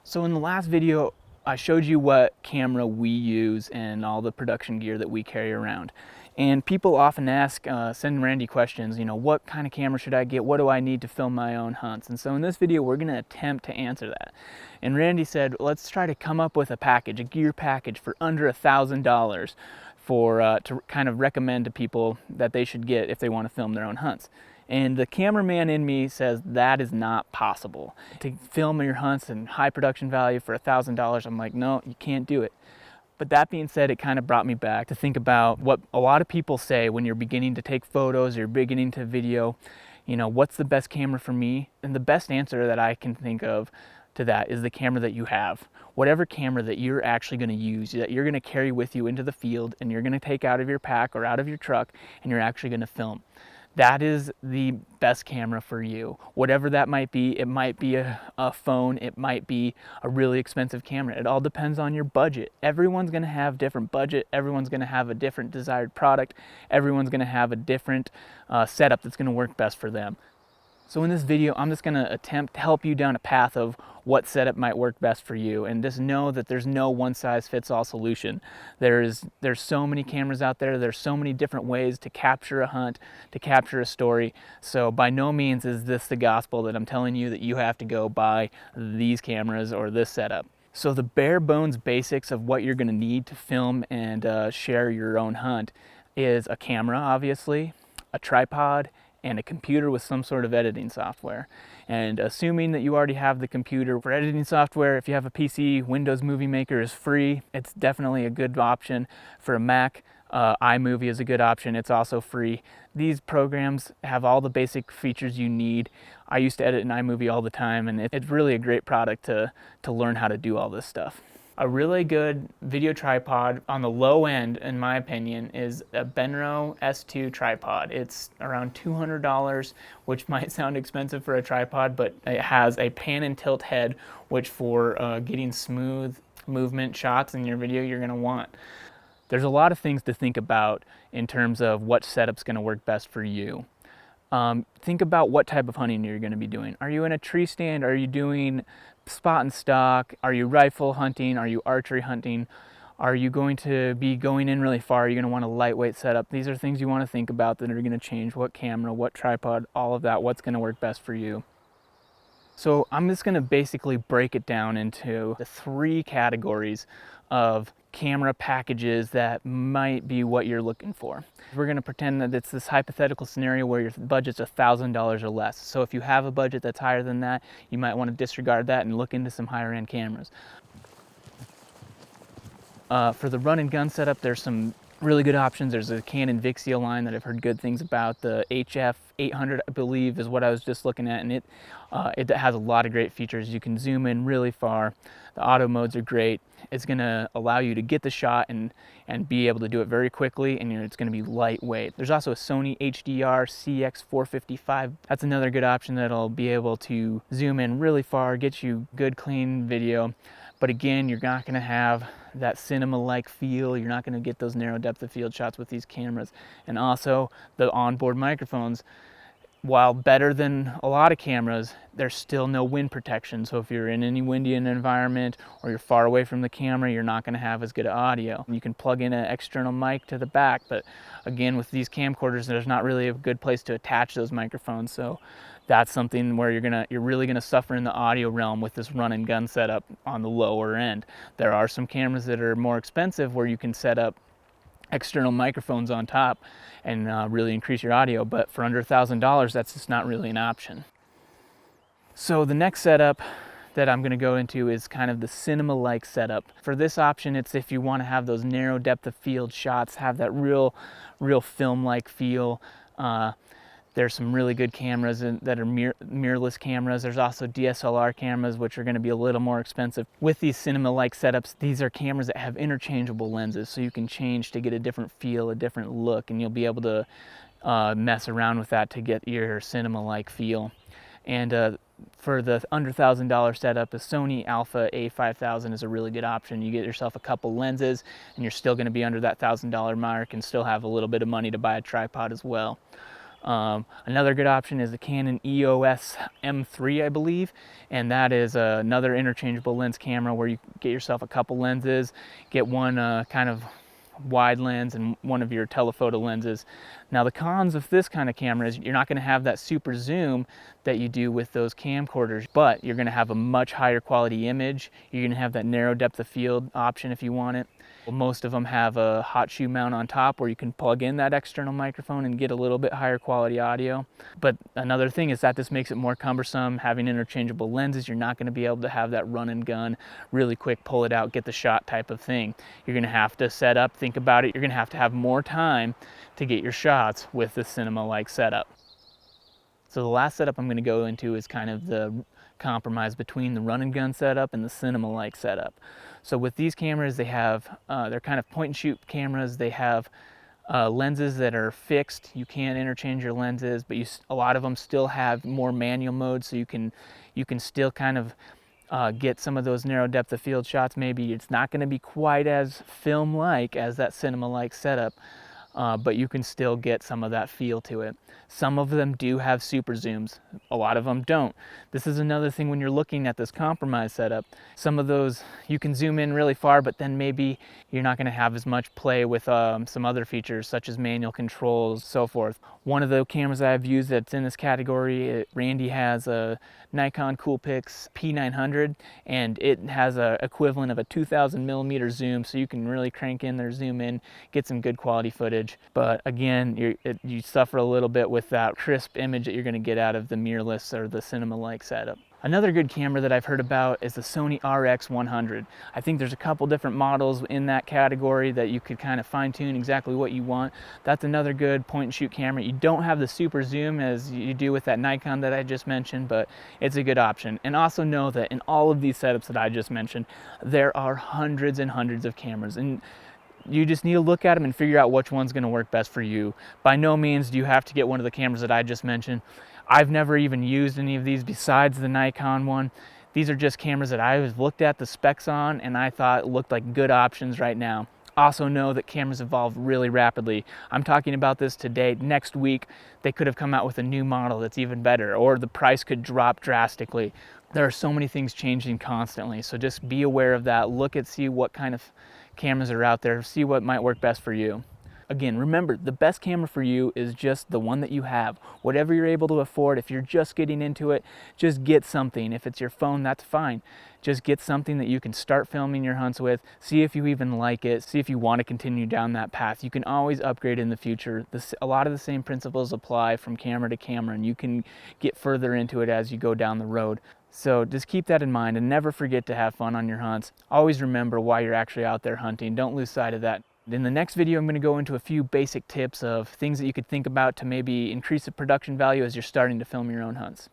So in the last video, I showed you what camera we use and all the production gear that we carry around. And people often ask, send Randy questions, what kind of camera should I get? What do I need to film my own hunts? And so in this video, we're gonna attempt to answer that. And Randy said, let's try to come up with a package, a gear package for under $1,000 to kind of recommend to people that they should get if they want to film their own hunts. And the cameraman in me says that is not possible. To film your hunts and high production value for $1,000, I'm like, no, you can't do it. But that being said, it kind of brought me back to think about what a lot of people say when you're beginning to take photos, you're beginning to video, what's the best camera for me? And the best answer that I can think of to that is the camera that you have. Whatever camera that you're actually going to use, that you're going to carry with you into the field and you're going to take out of your pack or out of your truck and you're actually going to film. That is the best camera for you. Whatever that might be, it might be a phone, it might be a really expensive camera. It all depends on your budget. Everyone's gonna have different budget, everyone's gonna have a different desired product, everyone's gonna have a different setup that's gonna work best for them. So in this video, I'm just gonna attempt to help you down a path of what setup might work best for you, and just know that there's no one-size-fits-all solution. There's so many cameras out there, there's so many different ways to capture a hunt, to capture a story. So by no means is this the gospel that I'm telling you that you have to go buy these cameras or this setup. So the bare bones basics of what you're gonna need to film and share your own hunt is a camera, obviously, a tripod, and a computer with some sort of editing software. And assuming that you already have the computer for editing software, if you have a PC, Windows Movie Maker is free. It's definitely a good option. For a Mac, iMovie is a good option. It's also free. These programs have all the basic features you need. I used to edit in iMovie all the time, and it's really a great product to learn how to do all this stuff. A really good video tripod on the low end, in my opinion, is a Benro S2 tripod. It's around $200, which might sound expensive for a tripod, but it has a pan and tilt head, which for getting smooth movement shots in your video, you're gonna want. There's a lot of things to think about in terms of what setup's gonna work best for you. Think about what type of hunting you're going to be doing. Are you in a tree stand? Are you doing spot and stock? Are you rifle hunting? Are you archery hunting? Are you going to be going in really far? Are you going to want a lightweight setup? These are things you want to think about that are going to change what camera, what tripod, all of that, what's going to work best for you. So I'm just going to basically break it down into the 3 categories of camera packages that might be what you're looking for. We're going to pretend that it's this hypothetical scenario where your budget's $1,000 or less. So if you have a budget that's higher than that, you might want to disregard that and look into some higher end cameras. For the run and gun setup, there's some really good options. There's a Canon Vixia line that I've heard good things about. The HF 800, I believe, is what I was just looking at, and it has a lot of great features. You can zoom in really far. The auto modes are great. It's going to allow you to get the shot and be able to do it very quickly, and it's going to be lightweight. There's also a Sony HDR CX455. That's another good option that'll be able to zoom in really far, get you good clean video. But again, you're not going to have that cinema-like feel. You're not going to get those narrow depth of field shots with these cameras. And also, the onboard microphones, while better than a lot of cameras, there's still no wind protection. So if you're in any windy environment or you're far away from the camera, you're not going to have as good audio. You can plug in an external mic to the back, but again, with these camcorders, there's not really a good place to attach those microphones. So that's something where you're really gonna suffer in the audio realm with this run and gun setup on the lower end. There are some cameras that are more expensive where you can set up external microphones on top and really increase your audio, but for under $1,000, that's just not really an option. So the next setup that I'm going to go into is kind of the cinema-like setup. For this option, it's if you want to have those narrow depth of field shots, have that real film-like feel. There's some really good cameras that are mirrorless cameras. There's also DSLR cameras, which are going to be a little more expensive. With these cinema-like setups, these are cameras that have interchangeable lenses, so you can change to get a different feel, a different look, and you'll be able to mess around with that to get your cinema-like feel. And for the under $1,000 setup, a Sony Alpha A5000 is a really good option. You get yourself a couple lenses, and you're still going to be under that $1,000 mark and still have a little bit of money to buy a tripod as well. Another good option is the Canon EOS M3, I believe, and that is another interchangeable lens camera where you get yourself a couple lenses, get one kind of wide lens and one of your telephoto lenses. Now the cons of this kind of camera is you're not going to have that super zoom that you do with those camcorders, but you're going to have a much higher quality image. You're going to have that narrow depth of field option if you want it. Well, most of them have a hot shoe mount on top where you can plug in that external microphone and get a little bit higher quality audio. But another thing is that this makes it more cumbersome. Having interchangeable lenses, you're not going to be able to have that run and gun, really quick, pull it out, get the shot type of thing. You're going to have to set up, think about it. You're going to have more time to get your shots with the cinema-like setup. So the last setup I'm going to go into is kind of the compromise between the run and gun setup and the cinema-like setup. So with these cameras, they have, they're kind of point and shoot cameras. They have lenses that are fixed. You can't interchange your lenses, but a lot of them still have more manual mode, so you can still kind of get some of those narrow depth of field shots. Maybe it's not going to be quite as film-like as that cinema-like setup, but you can still get some of that feel to it. Some of them do have super zooms, a lot of them don't. This is another thing when you're looking at this compromise setup. Some of those you can zoom in really far, but then maybe you're not going to have as much play with some other features such as manual controls, so forth. One of the cameras I've used that's in this category, Randy has a Nikon Coolpix P900, and it has an equivalent of a 2000 millimeter zoom, so you can really crank in there, zoom in, get some good quality footage. But again, you suffer a little bit with that crisp image that you're going to get out of the mirrorless or the cinema-like setup. Another good camera that I've heard about is the Sony RX100. I think there's a couple different models in that category that you could kind of fine-tune exactly what you want. That's another good point-and-shoot camera. You don't have the super zoom as you do with that Nikon that I just mentioned, but it's a good option. And also know that in all of these setups that I just mentioned, there are hundreds and hundreds of cameras, and you just need to look at them and figure out which one's going to work best for you. By no means do you have to get one of the cameras that I just mentioned. I've never even used any of these besides the Nikon one. These are just cameras that I've looked at the specs on and I thought looked like good options right now. Also know that cameras evolve really rapidly. I'm talking about this today. Next week, they could have come out with a new model that's even better, or the price could drop drastically. There are so many things changing constantly, so just be aware of that. Look at, see what kind of cameras are out there, see what might work best for you. Again, remember, the best camera for you is just the one that you have. Whatever you're able to afford, if you're just getting into it, just get something. If it's your phone, that's fine. Just get something that you can start filming your hunts with, see if you even like it, see if you want to continue down that path. You can always upgrade in the future. A lot of the same principles apply from camera to camera, and you can get further into it as you go down the road. So just keep that in mind and never forget to have fun on your hunts. Always remember why you're actually out there hunting. Don't lose sight of that. In the next video, I'm going to go into a few basic tips of things that you could think about to maybe increase the production value as you're starting to film your own hunts.